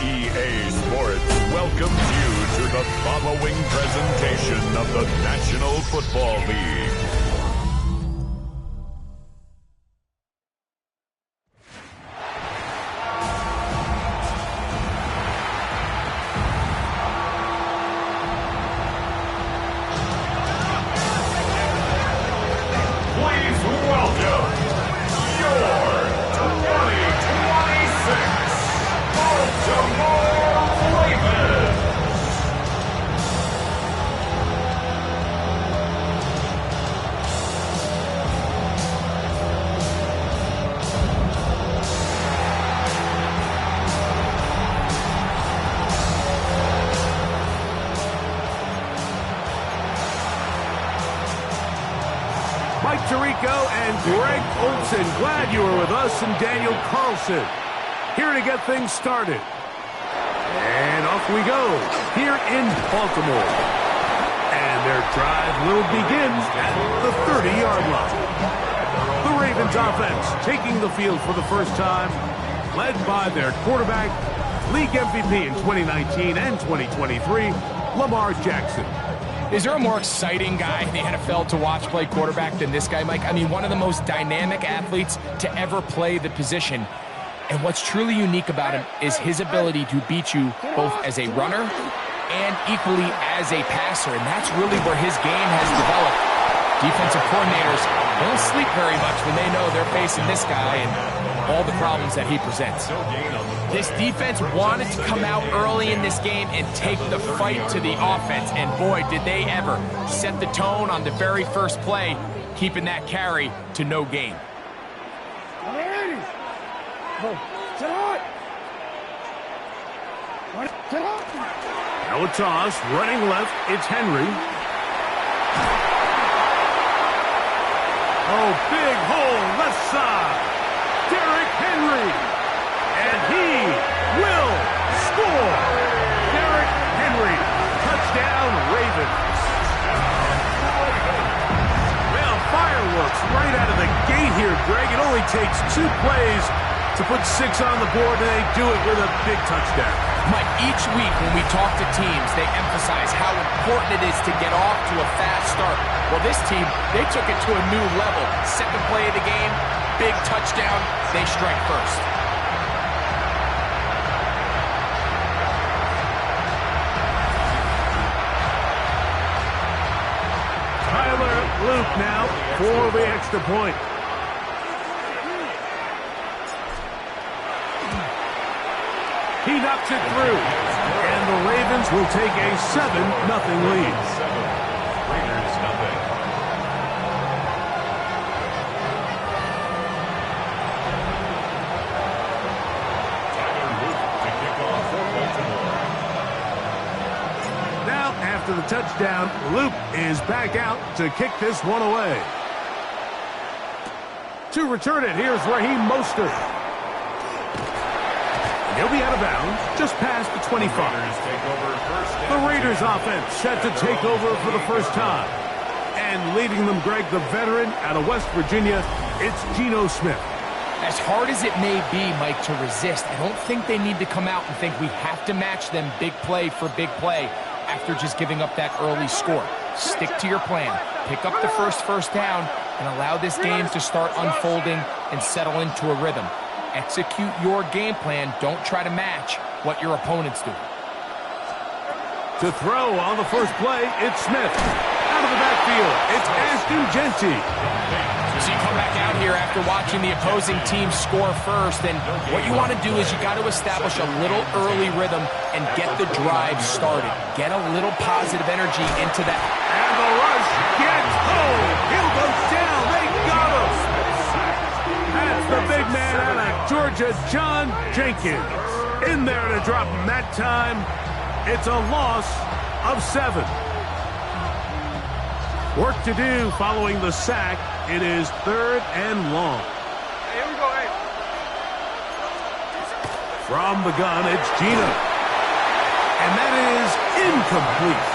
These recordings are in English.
EA Sports welcomes you to the following presentation of the National Football League. Please welcome your 2026 Baltimore Ravens. Mike Tirico and Greg Olsen, glad you were with us, and Daniel Carlson here to get things started. And off we go here in Baltimore. And their drive will begin at the 30-yard line. The Ravens offense taking the field for the first time, led by their quarterback, league MVP in 2019 and 2023, Lamar Jackson. Is there a more exciting guy in the NFL to watch play quarterback than this guy, Mike? I mean, one of the most dynamic athletes to ever play the position. And what's truly unique about him is his ability to beat you both as a runner and equally as a passer. And that's really where his game has developed. Defensive coordinators don't sleep very much when they know they're facing this guy and all the problems that he presents. This defense wanted to come out early in this game and take the fight to the offense. And boy, did they ever set the tone on the very first play, keeping that carry to no gain. Now a toss, running left, it's Henry. Oh, big hole, left side. Derrick Henry. And he will score. Derrick Henry, touchdown Ravens. Well, fireworks right out of the gate here, Greg. It only takes 2 plays to put 6 on the board, and they do it with a big touchdown. Mike, each week when we talk to teams, they emphasize how important it is to get off to a fast start. Well, this team, they took it to a new level. Second play of the game, big touchdown, they strike first. Tyler Luke now for the extra point. He knocks it through, and the Ravens will take a 7-0 lead. Raiders nothing. Tyler Luke to kick off for Baltimore. Now, after the touchdown, Luke is back out to kick this one away. To return it, here's Raheem Mostert. He'll be out of bounds, just past the 25. The Raiders offense set to take over for the first time. And leading them, Greg, the veteran out of West Virginia, it's Geno Smith. As hard as it may be, Mike, to resist, I don't think they need to come out and think we have to match them big play for big play after just giving up that early score. Stick to your plan. Pick up the first down and allow this game to start unfolding and settle into a rhythm. Execute your game plan. Don't try to match what your opponents do. To throw on the first play, it's Smith. Out of the backfield, it's Ashton Jeanty. So you come back out here after watching the opposing team score first, and what you want to do is you got to establish a little early rhythm and get the drive started. Get a little positive energy into that. And the rush gets home. He'll go down. They got him. That's the big man out of Georgia, John Jenkins. In there to drop him that time. It's a loss of 7. Work to do following the sack. It is 3rd and long. Hey, here we go, hey. From the gun, it's Geno. And that is incomplete.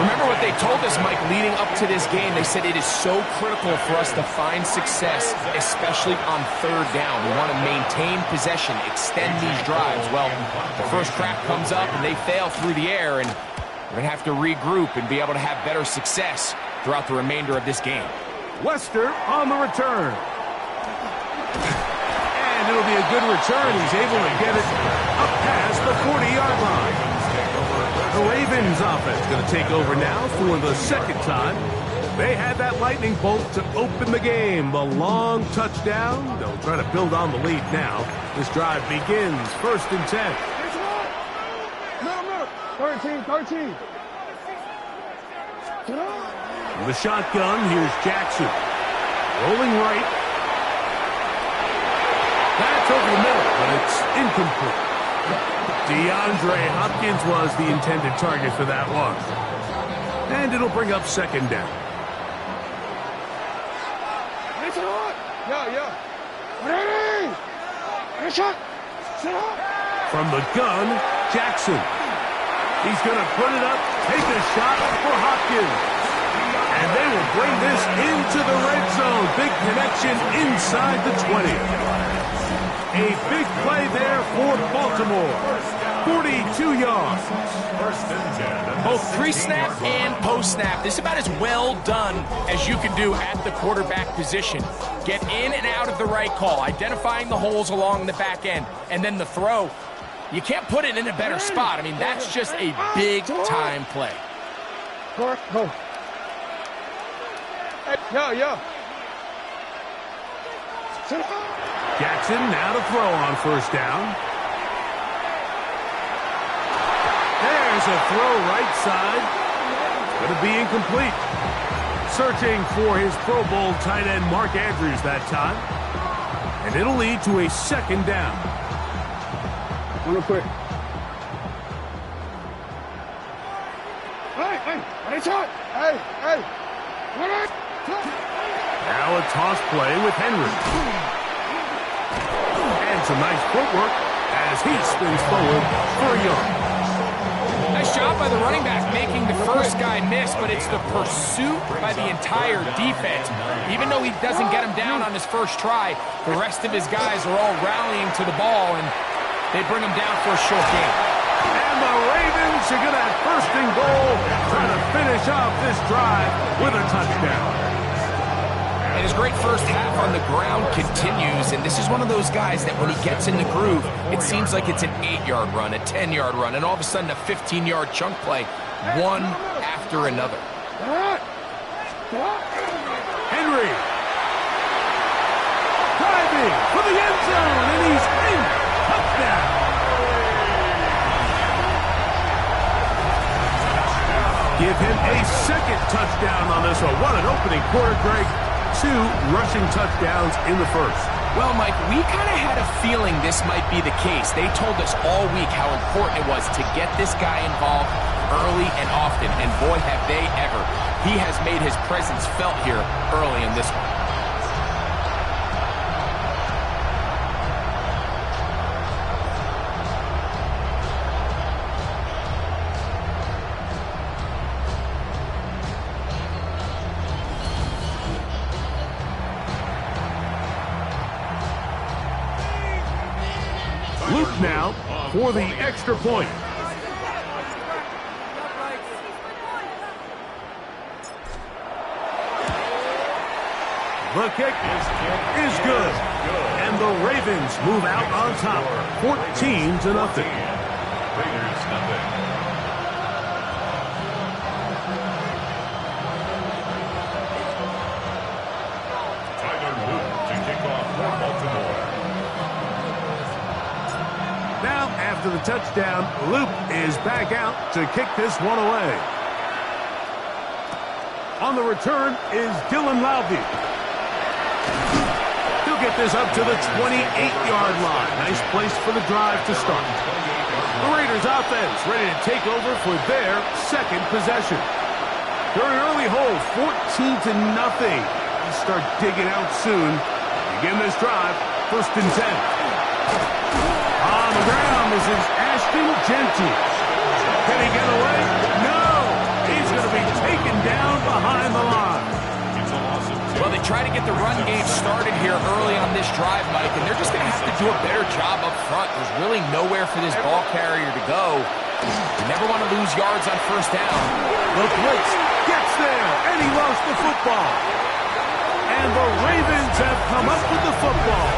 Remember what they told us, Mike, leading up to this game. They said it is so critical for us to find success, especially on third down. We want to maintain possession, extend these drives. Well, the first crack comes up and they fail through the air, and we're going to have to regroup and be able to have better success throughout the remainder of this game. Lester on the return. And it'll be a good return. He's able to get it up past the 40-yard line. The Ravens offense going to take over now for the second time. They had that lightning bolt to open the game. The long touchdown. They'll try to build on the lead now. This drive begins 1st and 10. No. 13. With the shotgun, here's Jackson. Rolling right. That's over the middle, but it's incomplete. DeAndre Hopkins was the intended target for that one. And it'll bring up 2nd down. From the gun, Jackson. He's going to put it up, take a shot for Hopkins. And they will bring this into the red zone. Big connection inside the 20. A big play there for Baltimore. 42 yards. Both pre-snap and post-snap. This is about as well done as you can do at the quarterback position. Get in and out of the right call, identifying the holes along the back end, and then the throw. You can't put it in a better spot. I mean, that's just a big-time play. Go. Yo. Jackson now to throw on 1st down. There's a throw right side. It's going to be incomplete. Searching for his Pro Bowl tight end Mark Andrews that time. And it'll lead to a 2nd down. Real quick. Hey. Now a toss play with Henry. And some nice footwork as he spins forward for a yard. Nice job by the running back making the first guy miss, but it's the pursuit by the entire defense. Even though he doesn't get him down on his first try, the rest of his guys are all rallying to the ball, and they bring him down for a short game. And the Ravens are going to have 1st and goal, trying to finish off this drive with a touchdown. And his great first half on the ground continues, and this is one of those guys that when he gets in the groove, it seems like it's an 8-yard run, a 10-yard run, and all of a sudden a 15-yard chunk play, one after another. Henry driving for the end zone, and he's in. Touchdown. Give him a 2nd touchdown on this one. What an opening quarter, Greg. 2 rushing touchdowns in the first. Well, Mike, we kind of had a feeling this might be the case. They told us all week how important it was to get this guy involved early and often, and boy, have they ever. He has made his presence felt here early in this one. Luke now for the extra point. The kick is good. And the Ravens move out on top, 14-0. Raiders nothing. Tyler Luke to kick off for Baltimore. Now, after the touchdown, Luke is back out to kick this one away. On the return is Dylan Laube. He'll get this up to the 28-yard line. Nice place for the drive to start. The Raiders offense ready to take over for their second possession. They're an early hold, 14-0. They'll start digging out soon. Begin this drive, 1st and 10. on the ground. This is Ashton Jeanty. Can he get away? No! He's going to be taken down behind the line. Well, they try to get the run game started here early on this drive, Mike, and they're just going to have to do a better job up front. There's really nowhere for this ball carrier to go. You never want to lose yards on first down. The blitz gets there, and he lost the football. And the Ravens have come up with the football.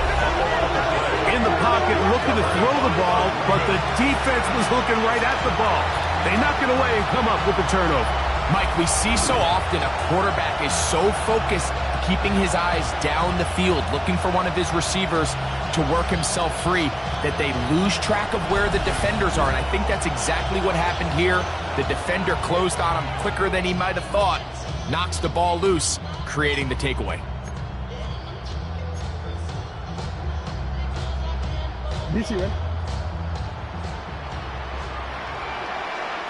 In the pocket, looking to throw the ball, but the defense was looking right at the ball. They knock it away and come up with the turnover. Mike, we see so often a quarterback is so focused, keeping his eyes down the field, looking for one of his receivers to work himself free, that they lose track of where the defenders are. And I think that's exactly what happened here. The defender closed on him quicker than he might have thought, knocks the ball loose, creating the takeaway. DC, right?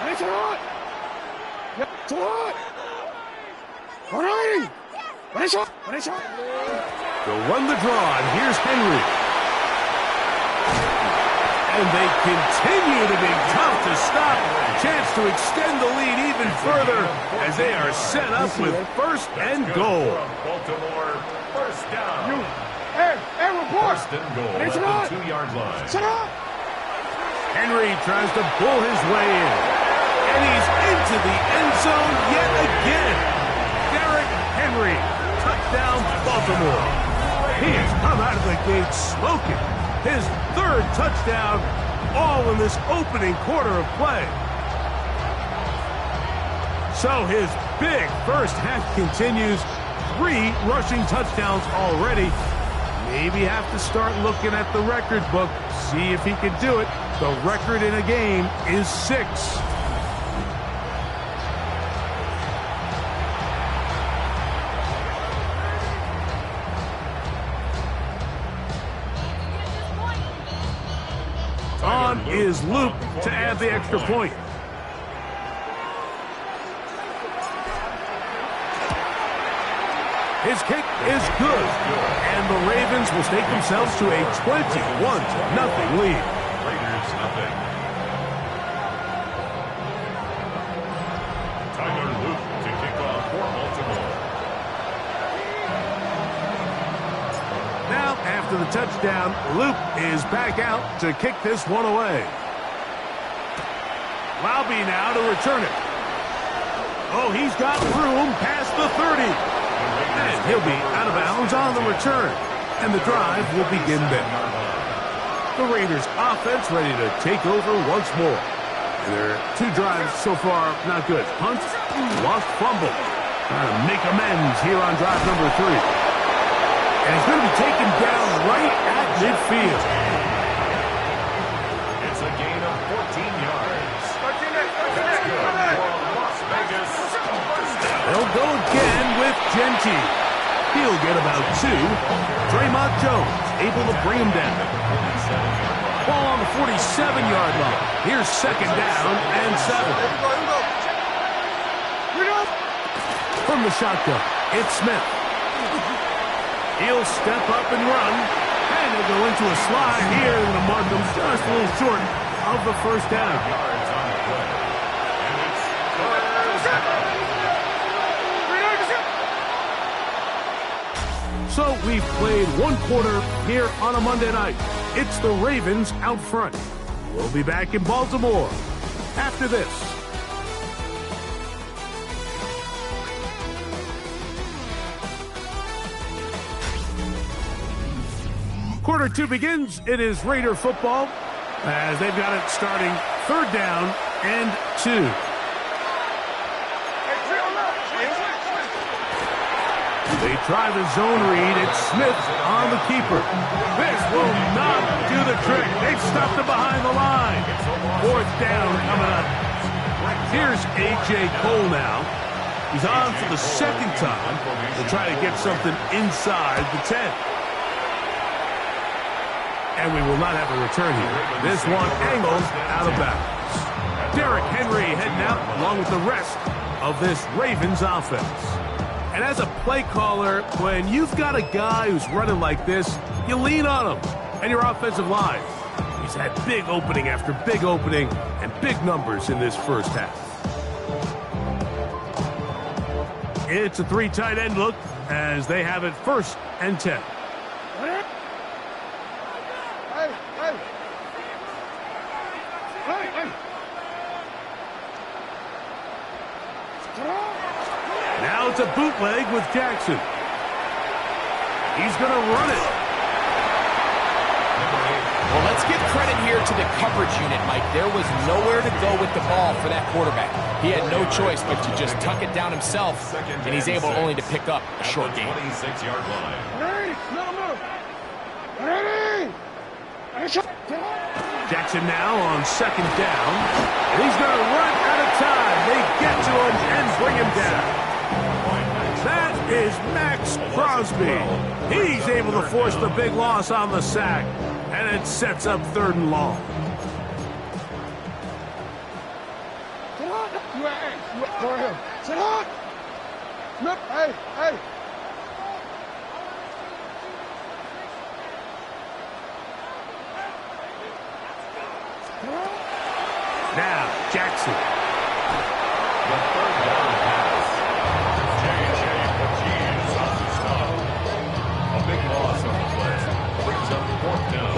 It's a lot! Yeah, it's a lot! All right! They'll run the draw, and here's Henry. And they continue to be tough to stop. Chance to extend the lead even further as they are set up with first and goal. Baltimore, first down. Hey, report! First and goal It's at not. the 2-yard line. Sit up! Henry tries to pull his way in. And he's into the end zone yet again. Derrick Henry, touchdown Baltimore. He has come out of the gate smoking. His third touchdown, all in this opening quarter of play. So his big first half continues. 3 rushing touchdowns already. Maybe have to start looking at the record book, see if he can do it. The record in a game is 6. On is Luke to add the extra point. His kick is good, and the Ravens will stake themselves to a 21-0 lead. Raiders, nothing. Tyler Luke to kick off for Baltimore. Now, after the touchdown, Luke is back out to kick this one away. Laube now to return it. Oh, he's got room past the 30. And he'll be out of bounds on the return. And the drive will begin then. The Raiders offense ready to take over once more. And their 2 drives so far not good. Punt, lost fumble. Trying to make amends here on drive number 3. And he's going to be taken down right at midfield. It's a gain of 14 yards. That's good for Las Vegas. First down. They'll go again with Jeanty. He'll get about 2. Draymond Jones able to bring him down. Ball on the 47-yard line. Here's second down and 7. From the shotgun, it's Smith. He'll step up and run. And he'll go into a slide here and mark him just a little short of the first down. Yards on the play. And it's third down. So we've played 1 quarter here on a Monday night. It's the Ravens out front. We'll be back in Baltimore after this. Quarter 2 begins. It is Raider football as they've got it starting 3rd down and 2. They try the zone read. It's Smith on the keeper. This will not do the trick. They've stopped him behind the line. 4th down coming up. Here's A.J. Cole now. He's on for the 2nd time. They'll try to get something inside the 10. And we will not have a return here. This one angled out of bounds. Derrick Henry heading out along with the rest of this Ravens offense. And as a play caller, when you've got a guy who's running like this, you lean on him and your offensive line. He's had big opening after big opening and big numbers in this first half. It's a 3 tight end look as they have it 1st and 10. Now it's a bootleg with Jackson. He's going to run it. Well, let's give credit here to the coverage unit, Mike. There was nowhere to go with the ball for that quarterback. He had no choice but to just tuck it down himself, and he's able only to pick up a short gain. 26-yard line. Jackson now on 2nd down. And he's going to run out of time. They get to him and bring him down. That is Max Crosby. He's able to force the big loss on the sack. And it sets up 3rd and long. Sit on. Hey, hey. Now, Jackson. The 3rd down pass. J.J. Pegues on the stop. A big loss on the play. Brings up 4th down.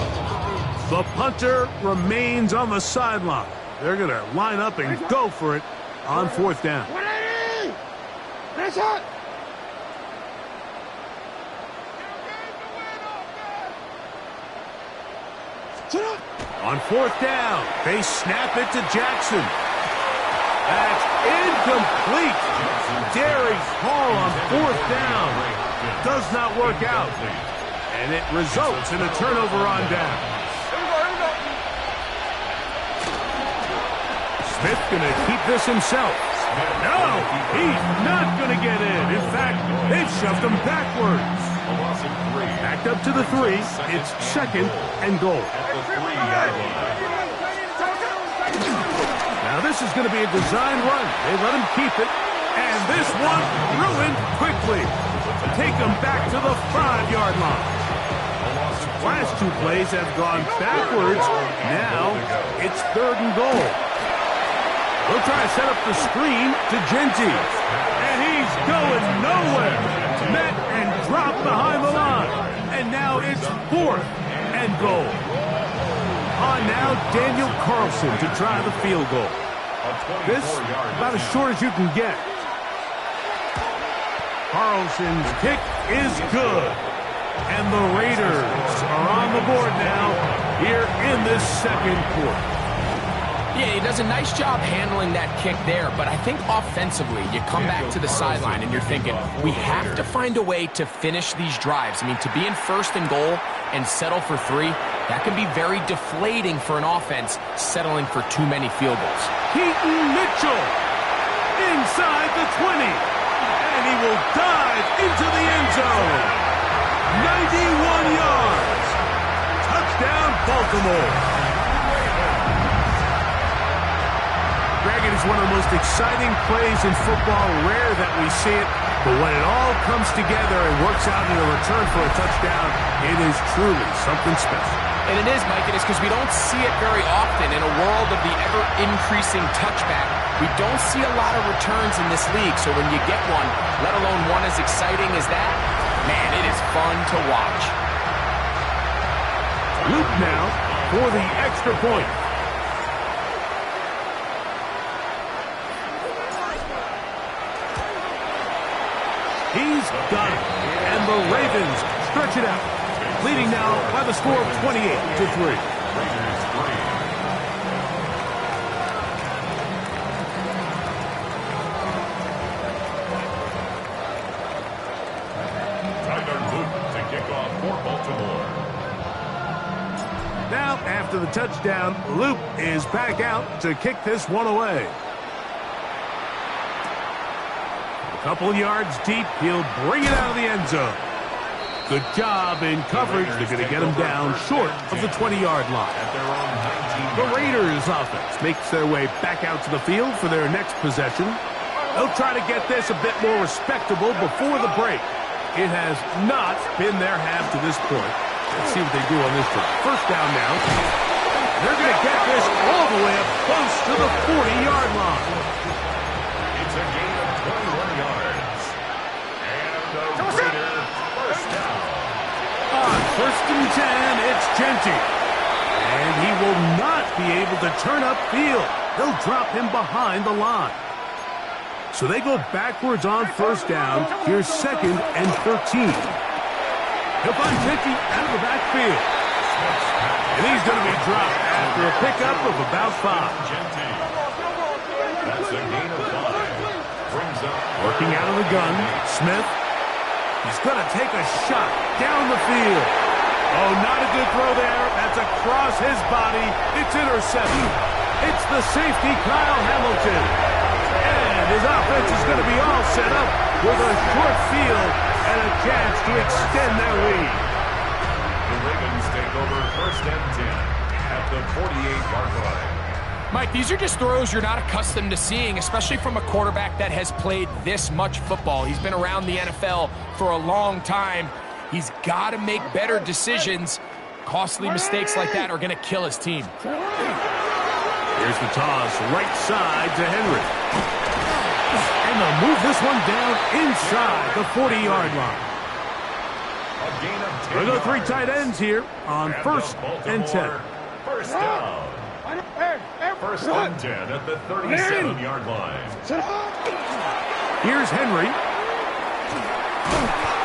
The punter remains on the sideline. They're going to line up and go for it on 4th down. 180! That's it! On 4th down, they snap it to Jackson. That's incomplete. Darius Hall on 4th down. Does not work out. And it results in a turnover on down. Smith going to keep this himself. No, he's not going to get in. In fact, they've shoved him backwards. Backed up to the 3. It's 2nd and goal. Now this is going to be a design run. They let him keep it. And this one ruined quickly. Take him back to the 5-yard line. Last 2 plays have gone backwards. Now it's 3rd and goal. They'll try to set up the screen to Genty. And he's going nowhere. Met and dropped behind the line. And now it's 4th and goal. On now, Daniel Carlson to try the field goal. This about as short as you can get. Carlson's kick is good. And the Raiders are on the board now here in this 2nd quarter. Yeah, he does a nice job handling that kick there, but I think offensively, you come back to the sideline and you're thinking, we have to find a way to finish these drives. I mean, to be in 1st and goal and settle for 3, that can be very deflating for an offense settling for too many field goals. Keaton Mitchell inside the 20, and he will dive into the end zone. 91 yards. Touchdown, Baltimore. Greg, it is one of the most exciting plays in football. Rare that we see it, but when it all comes together and works out in a return for a touchdown, it is truly something special. And it is, Mike. It is because we don't see it very often in a world of the ever-increasing touchback. We don't see a lot of returns in this league, so when you get one, let alone one as exciting as that, man, it is fun to watch. Luke now for the extra point. He's got it. And the Ravens stretch it out. Leading now by the score of 28-3. Tyler Luke to kick off for Baltimore. Now, after the touchdown, Luke is back out to kick this one away. Couple yards deep, he'll bring it out of the end zone. Good job in coverage. They're going to get him down short of the 20-yard line. The Raiders offense makes their way back out to the field for their next possession. They'll try to get this a bit more respectable before the break. It has not been their half to this point. Let's see what they do on this drive. 1st down now. They're going to get this all the way up close to the 40-yard line. It's a gain of 21 yards. And the Raider first down. On 1st and 10, it's Genty. And he will not be able to turn upfield. They'll drop him behind the line. So they go backwards on 1st down. Here's 2nd and 13. He'll find Genty out of the backfield. And he's going to be dropped after a pickup of about 5. Genty. That's a gain of 5. Brings up Working out of the gun, Smith. He's going to take a shot down the field. Oh, not a good throw there. That's across his body. It's intercepted. It's the safety, Kyle Hamilton. And his offense is going to be all set up with a short field and a chance to extend their lead. the Ravens take over 1st and 10 at the 48-yard line. Mike, these are just throws you're not accustomed to seeing, especially from a quarterback that has played this much football. He's been around the NFL for a long time. He's got to make better decisions. Costly mistakes like that are going to kill his team. Here's the toss, right side to Henry. And they'll move this one down inside the 40-yard line. A gain of 10 We'll go 3 yards. tight ends here on And 1st the and 10. Baltimore First down. First and 10 at the 37-yard line. Here's Henry.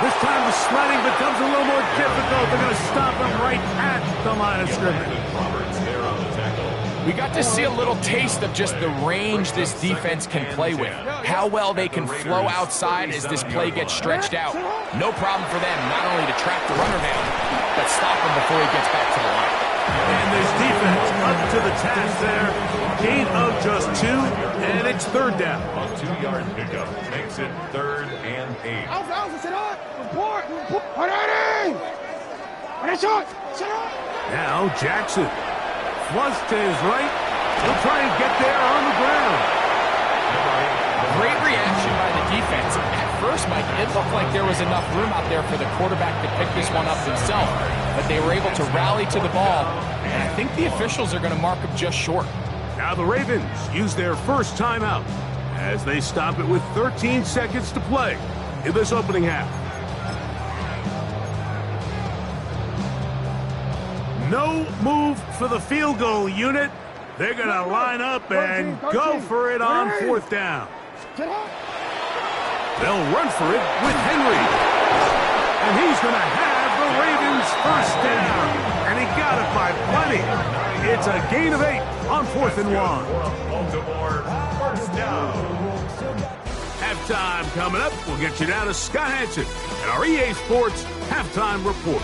This time the sledding becomes a little more difficult. They're going to stop him right at the line of scrimmage. Roberts there on the tackle. We got to see a little taste of just the range this defense can play with. How well they can flow outside as this play gets stretched out. No problem for them not only to track the runner down, but stop him before he gets back to the line. And this defense up to the task there. Gain of just 2, and it's 3rd down. A 2-yard pickup makes it 3rd and 8. Now Jackson. Flush to his right. He'll try and get there on the ground. Great reaction by the defense. At first, Mike, it looked like there was enough room out there for the quarterback to pick this one up himself, but they were able to rally to the ball, and I think the officials are going to mark him just short. Now the Ravens use their first timeout as they stop it with 13 seconds to play in this opening half. No move for the field goal unit. They're going to line up and go for it on 4th down. They'll run for it with Henry. And he's going to have the Ravens first down. And he got it by plenty. It's a gain of 8 on 4th and 1. Baltimore first down. Halftime coming up. We'll get you down to Scott Hansen and our EA Sports Halftime Report.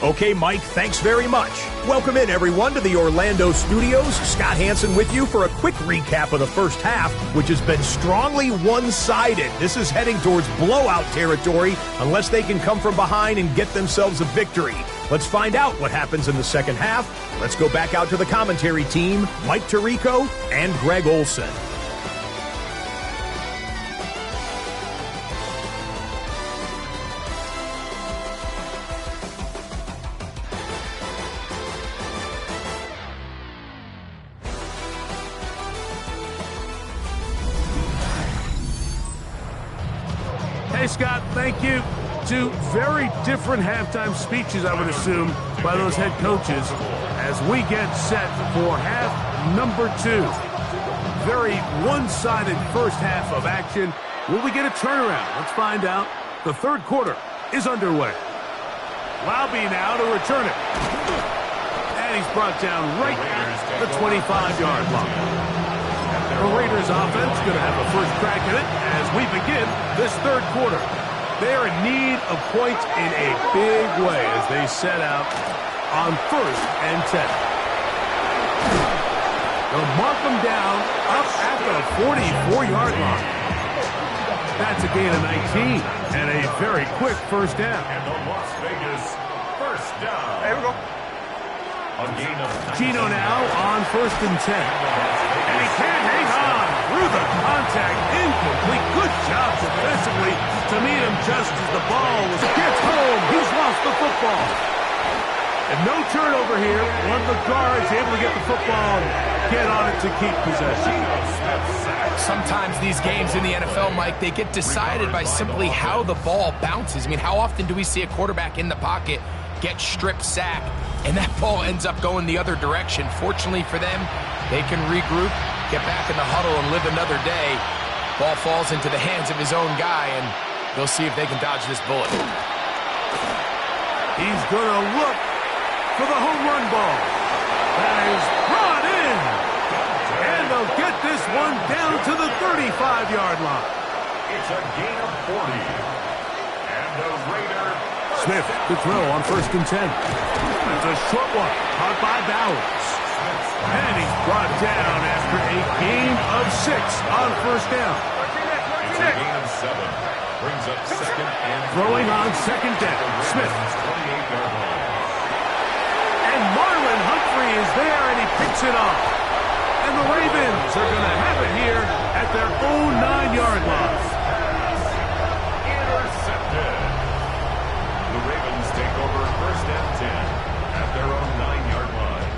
Okay, Mike, thanks very much. Welcome in, everyone, to the Orlando studios. Scott Hansen with you for a quick recap of the first half, which has been strongly one-sided. This is heading towards blowout territory unless they can come from behind and get themselves a victory. Let's find out what happens in the second half. Let's go back out to the commentary team, Mike Tirico and Greg Olson. Hey, Scott, thank you. 2 very different halftime speeches, I would assume, by those head coaches as we get set for half number 2. Very one-sided first half of action. Will we get a turnaround? Let's find out. The 3rd quarter is underway. Laube now to return it. And he's brought down right at the 25-yard line. The Raiders offense going to have a first crack at it as we begin this 3rd quarter. They are in need of points in a big way as they set out on 1st and 10. They'll mark them down up at the 44-yard line. That's a gain of 19 and a very quick first down. And the Las Vegas first down. Here we go. A gain of 19. Gino now on 1st and 10. And he can't hang on through the contact. Incomplete. Good job defensively to meet him just as the ball gets home. He's lost the football. And no turnover here. One of the guards able to get the football and get on it to keep possession. Sometimes these games in the NFL, Mike, they get decided by simply how the ball bounces. I mean, how often do we see a quarterback in the pocket get strip sack, and that ball ends up going the other direction? Fortunately for them, they can regroup, get back in the huddle, and live another day. Ball falls into the hands of his own guy, and they'll see if they can dodge this bullet. He's going to look for the home run ball. That is brought in. And they'll get this one down to the 35-yard line. It's a gain of 40. And the Raider. Smith to throw on 1st and 10. It's a short one, caught by Bowers. And he's brought down after a gain of 6 on 1st down. It's a gain of 7. Brings up 2nd and Throwing on 2nd down. Smith. 28-yard line. And Marlon Humphrey is there, and he picks it off. And the Ravens are going to have it here at their own 9-yard line. Intercepted. The Ravens take over 1st and 10 at their own 9-yard line.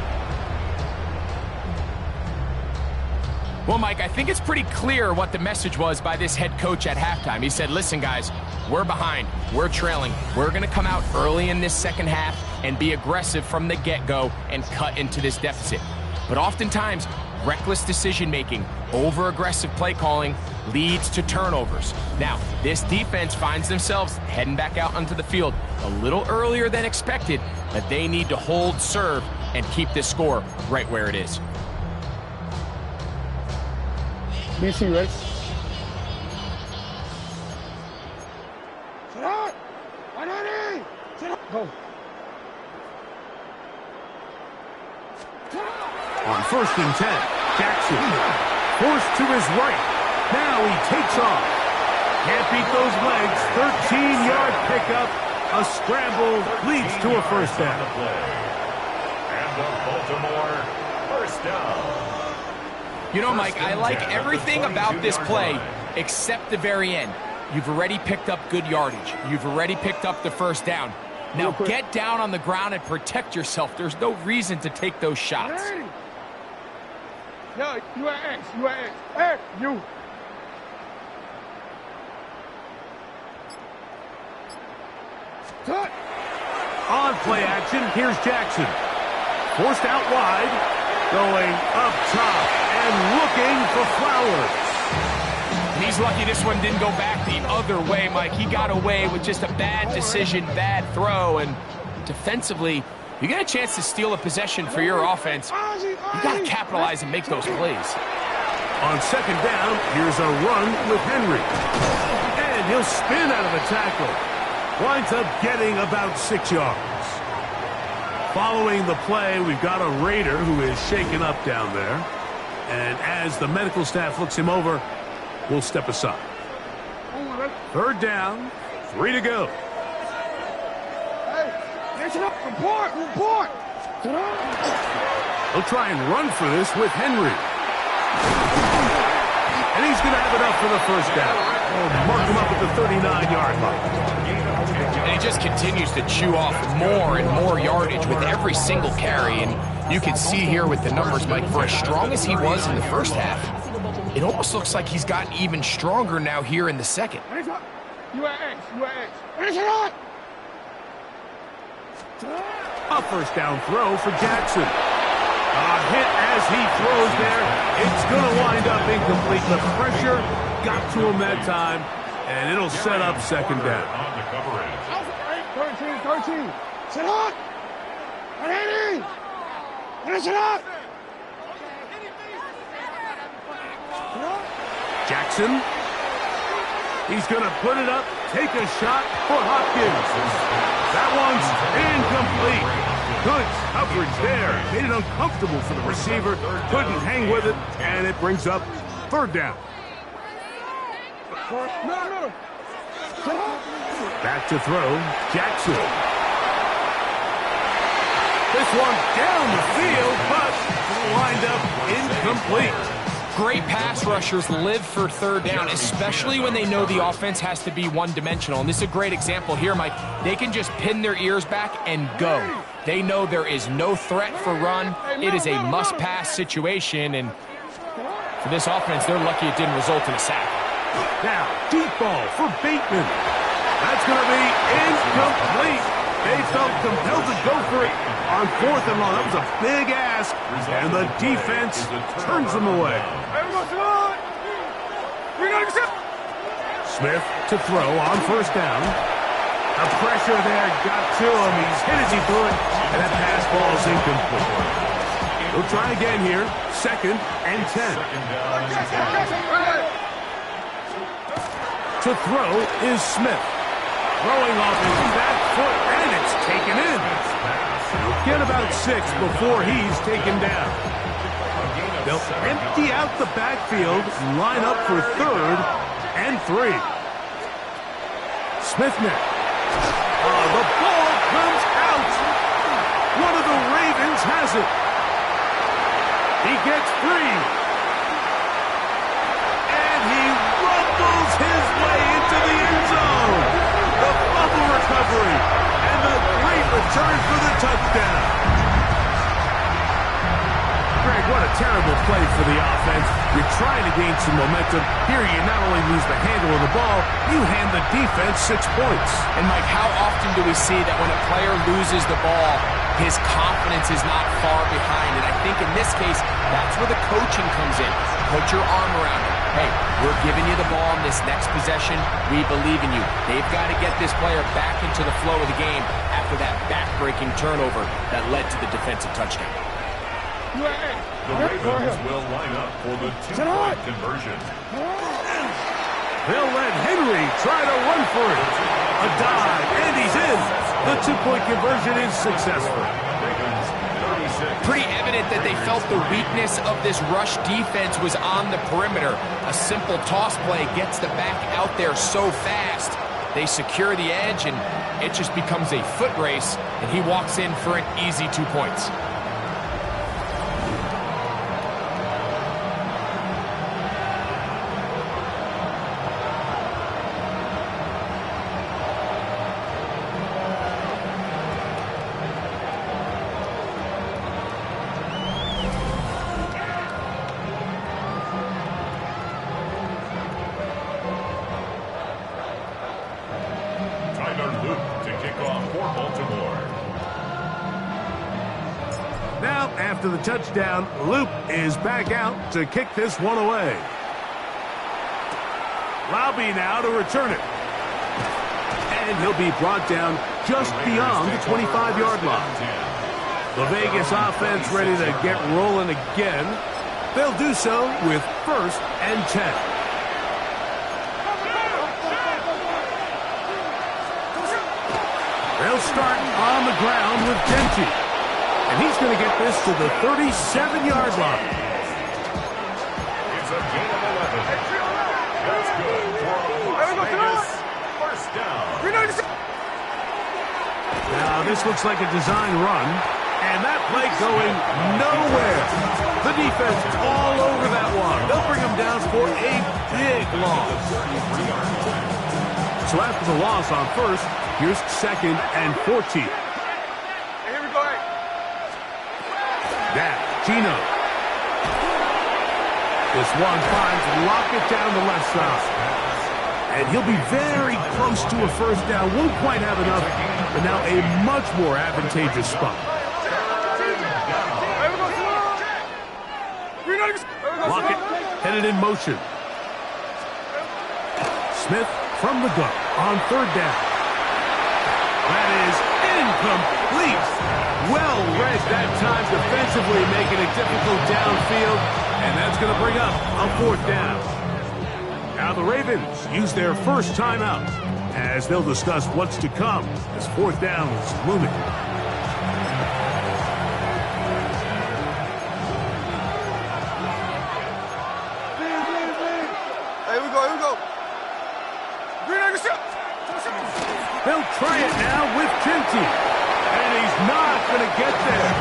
Well, Mike, I think it's pretty clear what the message was by this head coach at halftime. He said, listen, guys, we're behind. We're trailing. We're going to come out early in this second half and be aggressive from the get-go and cut into this deficit. But oftentimes, reckless decision-making, over-aggressive play calling leads to turnovers. Now, this defense finds themselves heading back out onto the field a little earlier than expected, but they need to hold serve and keep this score right where it is. BC, ready? Sit out! 180! Sit out! Go! On 1st and 10, Jackson forced to his right. Now he takes off. Can't beat those legs. 13-yard pickup. A scramble leads to a 1st down. And the Baltimore 1st down. You know, Mike, I like everything about this play except the very end. You've already picked up good yardage. You've already picked up the 1st down. Now get down on the ground and protect yourself. There's no reason to take those shots. Yo, you are X. You are X. Hey, you. Cut. On play action, here's Jackson. Forced out wide, going up top and looking for Flowers. And he's lucky this one didn't go back the other way, Mike. He got away with just a bad decision, bad throw, and defensively, you get a chance to steal a possession for your offense. You got to capitalize and make those plays. On 2nd down, here's a run with Henry. And he'll spin out of the tackle. Winds up getting about 6 yards. Following the play, we've got a Raider who is shaken up down there. And as the medical staff looks him over, we'll step aside. 3rd down, 3 to go. Hey, listen up. Report. Report. Sit down. He'll try and run for this with Henry. And he's going to have it up for the 1st down. We'll mark him up at the 39-yard line. And he just continues to chew off more and more yardage with every single carry. And you can see here with the numbers, Mike, for as strong as he was in the 1st half, it almost looks like he's gotten even stronger now here in the 2nd. You are X. You are X. Listen up. A 1st down throw for Jackson. A hit as he throws there. It's going to wind up incomplete. The pressure got to him that time, and it'll set up 2nd down. On the coverage. 13. Sit up. 180. Listen up. Jackson. He's going to put it up, take a shot for Hopkins. That one's incomplete. Good coverage there. Made it uncomfortable for the receiver. Couldn't hang with it, and it brings up 3rd down. No. Back to throw, Jackson. This one down the field, but will wind up incomplete. Great pass rushers live for third down, especially when they know the offense has to be one-dimensional. And this is a great example here, Mike. They can just pin their ears back and go. They know there is no threat for run. It is a must-pass situation, and for this offense, they're lucky it didn't result in a sack. Now, deep ball for Bateman. That's going to be incomplete. They felt compelled to go for it on 4th and long. That was a big ask, and the defense turns them away. Smith to throw on 1st down. The pressure there got to him. He's hit as he threw it, and that pass ball is incomplete. We'll try again here. 2nd and 10. To throw is Smith. Throwing off his back foot, and it's taken in. He'll get about 6 before he's taken down. They'll empty out the backfield, line up for 3rd and 3. Smith now. The ball comes out. One of the Ravens has it. He gets free. And he rumbles his way into the end zone. The fumble recovery. And the great return for the touchdown. Greg, what a terrible play for the offense. You're trying to gain some momentum. Here you not only lose the handle of the ball, you hand the defense 6 points. And Mike, how often do we see that when a player loses the ball, his confidence is not far behind? And I think in this case, that's where the coaching comes in. Put your arm around him. Hey, we're giving you the ball in this next possession. We believe in you. They've got to get this player back into the flow of the game after that back-breaking turnover that led to the defensive touchdown. The Ravens will line up for the 2-point conversion. They'll let Henry try to run for it. A dive, and he's in. The 2-point conversion is successful. Pretty evident that they felt the weakness of this rush defense was on the perimeter. A simple toss play gets the back out there so fast. They secure the edge, and it just becomes a foot race, and he walks in for an easy 2 points. After the touchdown, Luke is back out to kick this one away. Laube now to return it. And he'll be brought down just beyond the 25-yard line. The Vegas offense ready to get rolling again. They'll do so with 1st and 10. They'll start on the ground with Dempsey. And he's going to get this to the 37-yard line. It's a gain of 11. That's good for Las Vegas. 1st down. Now, this looks like a design run. And that play going nowhere. The defense all over that one. They'll bring him down for a big loss. So after the loss on 1st, here's 2nd and 14. Now, Gino. This one finds Lockett down the left side. And he'll be very close to a 1st down. Won't quite have enough, but now a much more advantageous spot. Lockett headed in motion. Smith from the gun on 3rd down. That is incomplete. Well read that time defensively, making it difficult downfield, and that's going to bring up a 4th down. Now the Ravens use their first timeout as they'll discuss what's to come as 4th down is looming. Here we go. They'll try it now with Kinty. And he's not going to get there.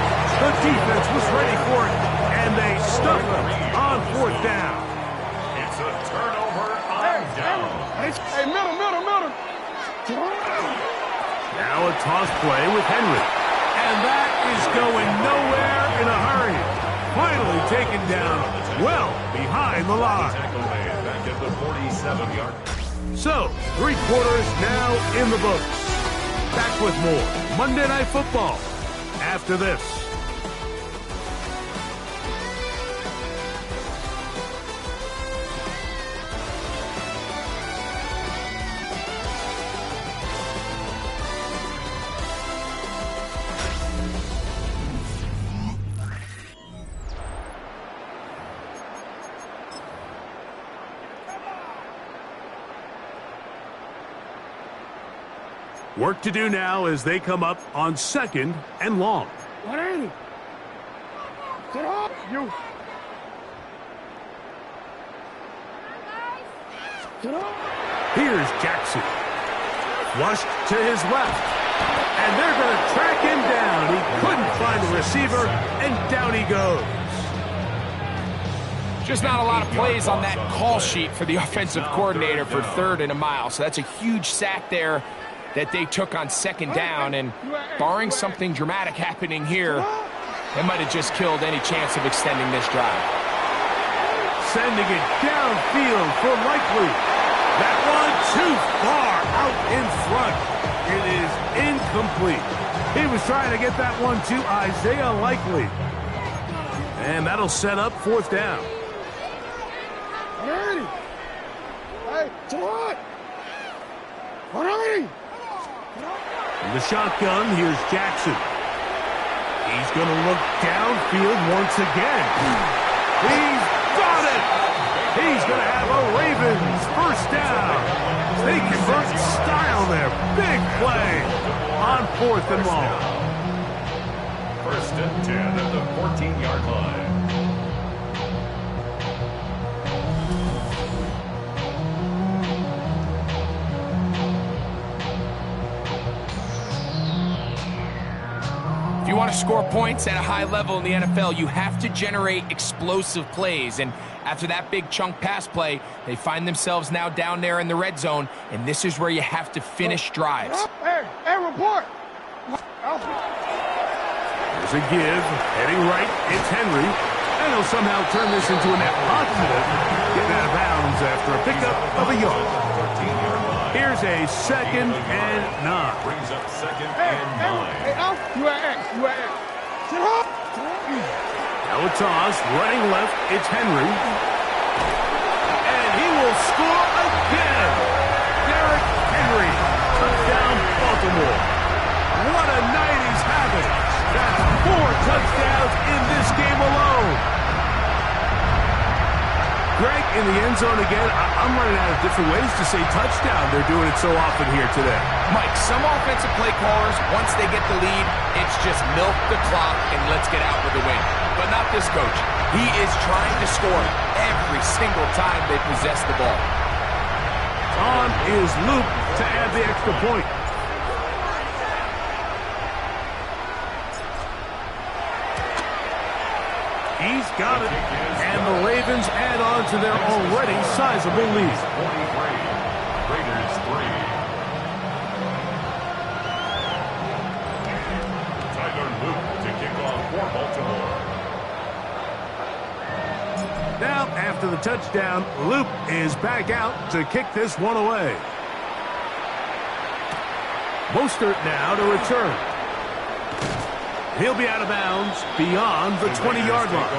The defense was ready for it, and And they stuff him on 4th down. It's a turnover on down. Hey, middle. Now a toss play with Henry. And that is going nowhere in a hurry. Finally taken down well behind the line. Tackle made back at the 47-yard. So, 3 quarters now in the books. Back with more Monday Night Football after this. Work to do now as they come up on 2nd and long. 180. Sit up. You. Sit up. Here's Jackson. Flushed to his left. And they're going to track him down. He couldn't find the receiver, and down he goes. Just not a lot of plays on that call sheet for the offensive coordinator for 3rd and a mile. So that's a huge sack there that they took on 2nd down, and barring something dramatic happening here, they might have just killed any chance of extending this drive. Sending it downfield for Likely. That one too far out in front. It is incomplete. He was trying to get that one to Isaiah Likely. And that'll set up 4th down. 180. Hey, sit up. 180. In the shotgun, here's Jackson. He's going to look downfield once again. He's got it! He's going to have a Ravens 1st down. They convert style there. Big play on 4th and long. 1st and 10 at the 14-yard line. If you want to score points at a high level in the NFL, you have to generate explosive plays. And after that big chunk pass play, they find themselves now down there in the red zone, and this is where you have to finish drives. Hey, report. There's a give. Heading right, it's Henry. And he'll somehow turn this into a net positive. Getting out of bounds after a pickup of a yard. 13-yard line. Here's a 2nd and 9. Brings up 2nd Hey, and 9. hey, Alf, you at X. Sit up. Now a toss, running left, it's Henry. And he will score again. Derrick Henry, touchdown Baltimore. What a night he's having. That's 4 touchdowns in this game alone. Greg, in the end zone again, I'm running out of different ways to say touchdown. They're doing it so often here today. Mike, some offensive play callers, once they get the lead, it's just milk the clock and let's get out with the win. But not this coach. He is trying to score every single time they possess the ball. On is Luke to add the extra point. He's got it. And the Ravens add on to their already sizable lead. 43. Raiders 3. Tyler Luke to kick off for Baltimore. Now, after the touchdown, Luke is back out to kick this one away. Mostert now to return. He'll be out of bounds beyond the 20-yard line.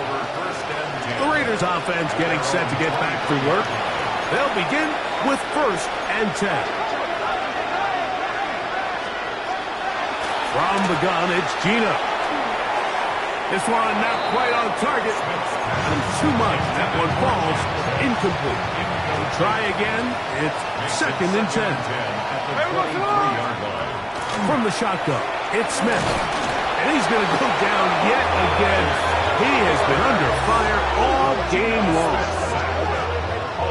The Raiders offense getting set to get back to work. They'll begin with 1st and 10. From the gun, it's Gino. This one not quite on target. Too much. That one falls incomplete. We'll try again. It's 2nd and 10. From the shotgun, it's Smith. And he's going to go down yet again. He has been under fire all game long.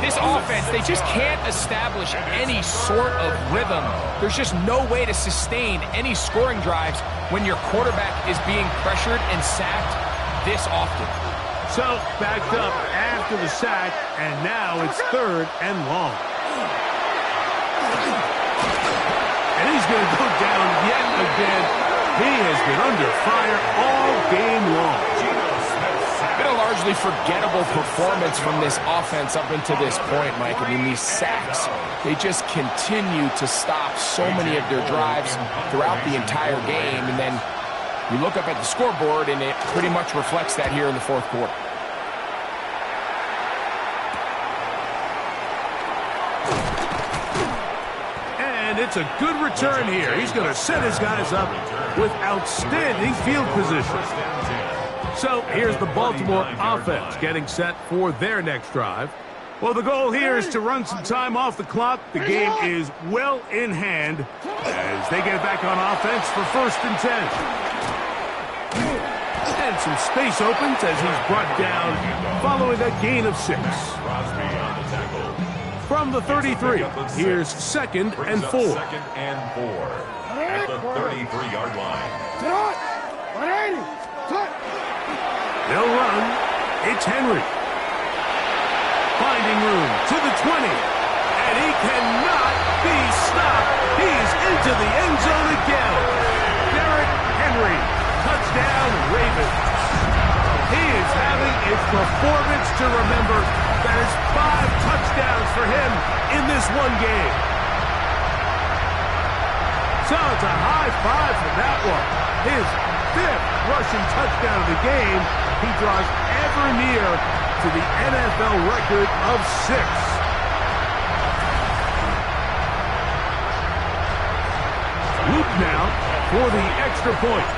This offense, they just can't establish any sort of rhythm. There's just no way to sustain any scoring drives when your quarterback is being pressured and sacked this often. So, backed up after the sack, and now it's 3rd and long. And he's going to go down yet again. He has been under fire all game long. Been a largely forgettable performance from this offense up into this point, Mike. I mean, these sacks, they just continue to stop so many of their drives throughout the entire game. And then you look up at the scoreboard, and it pretty much reflects that here in the 4th quarter. And it's a good return here. He's going to set his guys up with outstanding field position. So here's the Baltimore offense getting set for their next drive. Well, the goal here is to run some time off the clock. The game is well in hand as they get back on offense for 1st and 10. And some space opens as he's brought down following a gain of 6. From the 33, here's 2nd and 4. 2nd and 4 at the 33-yard line. They'll run. It's Henry. Finding room to the 20. And he cannot be stopped. He's into the end zone again. Derrick Henry. Touchdown, Ravens. He is having a performance to remember. That is 5 touchdowns for him in this one game. So it's a high five for that one. His 5th rushing touchdown of the game. He draws ever near to the NFL record of 6. Luke now for the extra point.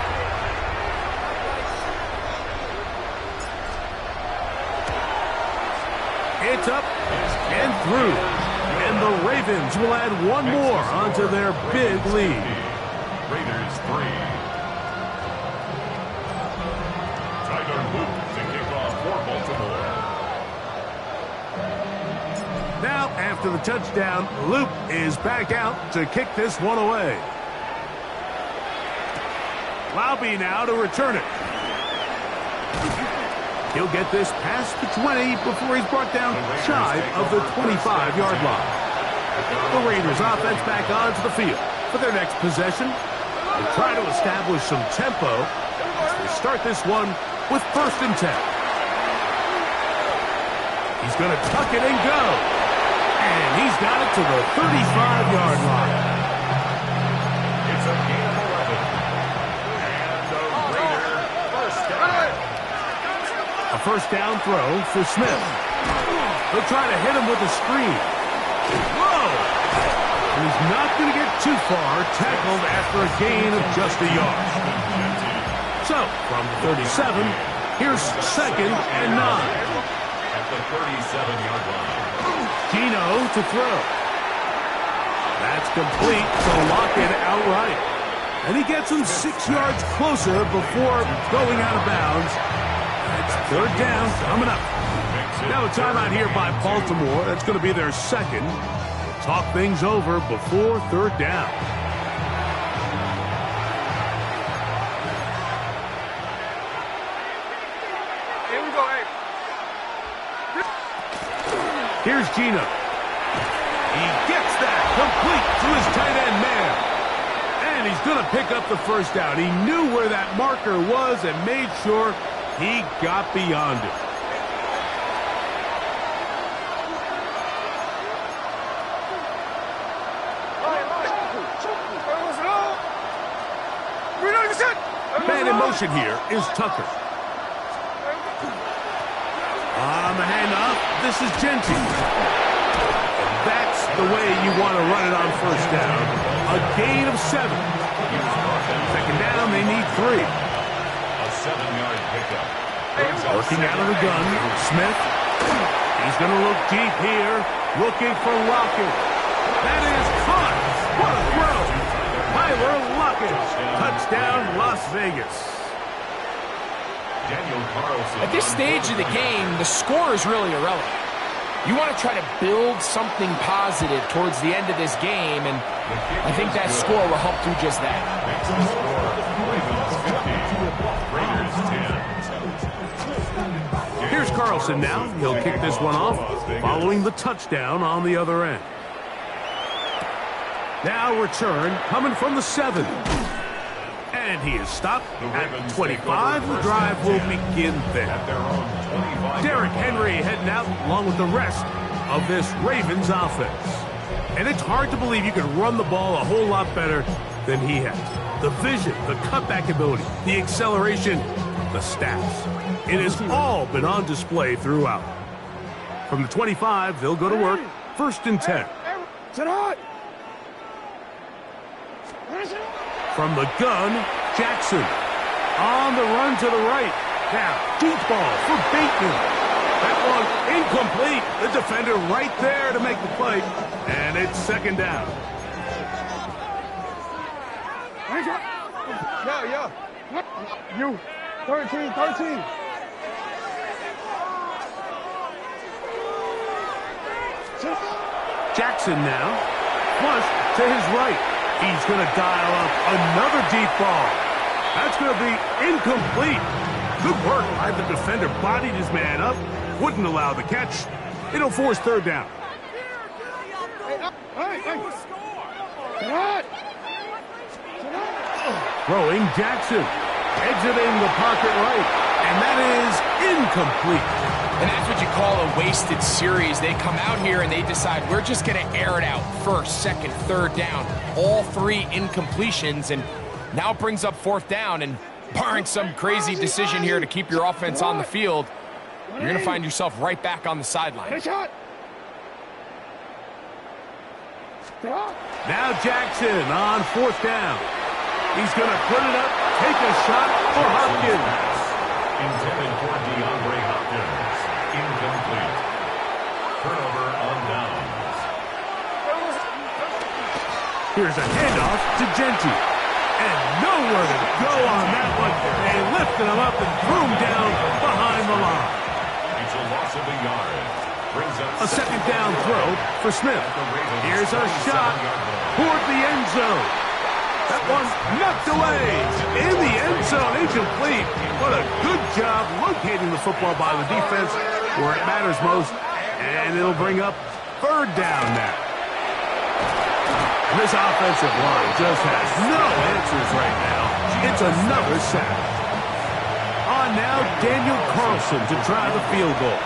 It's up and through. And the Ravens will add one more onto their big lead. Raiders 3. Tyler Luke to kick off for Baltimore. Now, after the touchdown, Luke is back out to kick this one away. Laube now to return it. He'll get this past the 20 before he's brought down shy of the 25-yard line. The Raiders offense back onto the field for their next possession. They try to establish some tempo as they start this one with 1st and 10. He's going to tuck it and go. And he's got it to the 35-yard line. It's a gain of 11. And the Raider first down. A 1st down throw for Smith. They'll try to hit him with a screen. Whoa! And he's not going to get too far, tackled after a gain of just a yard. So, from the 37, here's 2nd and 9. At the 37-yard line. Gino to throw. That's complete to Lockett outright. And he gets him 6 yards closer before going out of bounds. That's 3rd down coming up. Now a timeout here by Baltimore. That's going to be their 2nd. Talk things over before 3rd down. Here we go, hey. Here's Gino. He gets that complete to his tight end man. And he's going to pick up the 1st down. He knew where that marker was and made sure he got beyond it. Man in motion here is Tucker. On the handoff, this is Genty. That's the way you want to run it on 1st down. A gain of 7. 2nd down, they need 3. A 7-yard pickup. Working out of the gun, Smith. He's going to look deep here, looking for Lockett. That is caught. What a throw. Tyler Lockett. Touchdown, Las Vegas. Daniel Carlson. At this stage of the game, the score is really irrelevant. You want to try to build something positive towards the end of this game, and I think that score will help do just that. Makes the score Ravens 50, Raiders 10. Carlson now. He'll kick this one off, following the touchdown on the other end. Now return coming from the 7. And he is stopped at 25. The drive will begin there. Derrick Henry heading out along with the rest of this Ravens offense. And it's hard to believe you can run the ball a whole lot better than he has. The vision, the cutback ability, the acceleration, the stats. It has all been on display throughout. From the 25, they'll go to work. 1st and 10. From the gun, Jackson. On the run to the right. Now, deep ball for Bateman. That one incomplete. The defender right there to make the play. And it's 2nd down. Yeah. You. 13. Jackson now. Flush to his right. He's going to dial up another deep ball. That's going to be incomplete. Good work by the defender. Bodied his man up. Wouldn't allow the catch. It'll force 3rd down. Throwing Jackson. Exiting the pocket right. And that is incomplete. And that's what you call a wasted series. They come out here and they decide we're just going to air it out. 1st, 2nd, 3rd down. All 3 incompletions. And now it brings up 4th down. And barring some crazy decision here to keep your offense on the field, you're going to find yourself right back on the sideline. Now Jackson on 4th down. He's going to put it up, take a shot for Hopkins. Intended for DeAndre Hopkins. Incomplete. Turnover on downs. Here's a handoff to Genty. And nowhere to go on that one. They lifted him up and threw him down behind the line. It's a loss of a yard. Brings up A 2nd down throw for Smith. Here's a shot toward the end zone. That one knocked away in the end zone, incomplete. What a good job locating the football by the defense where it matters most. And it'll bring up 3rd down now. This offensive line just has no answers right now. It's another sack. On now, Daniel Carlson to try the field goal.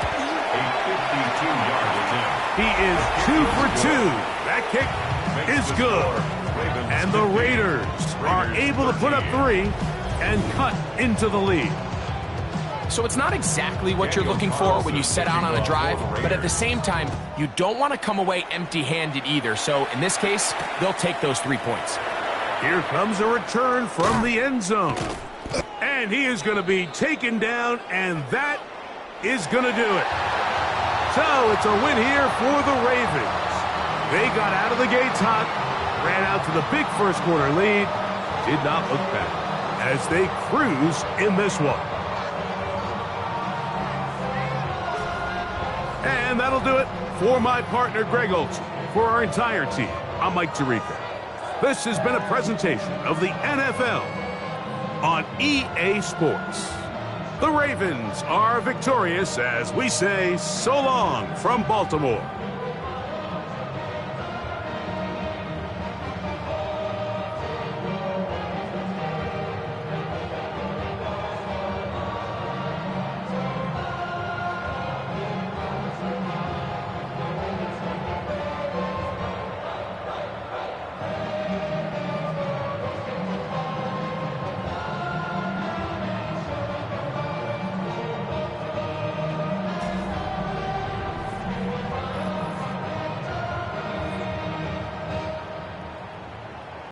a 52-yard attempt. He is 2 for 2. That kick is good. And the Raiders are able to put up 3 and cut into the lead. So it's not exactly what you're looking for when you set out on a drive, but at the same time, you don't want to come away empty-handed either. So in this case, they'll take those 3 points. Here comes a return from the end zone. And he is going to be taken down, and that is going to do it. So it's a win here for the Ravens. They got out of the gates hot, ran out to the big first quarter lead, did not look back as they cruise in this one. And that'll do it for my partner, Greg Olsen. For our entire team, I'm Mike Tirico. This has been a presentation of the NFL on EA Sports. The Ravens are victorious as we say so long from Baltimore.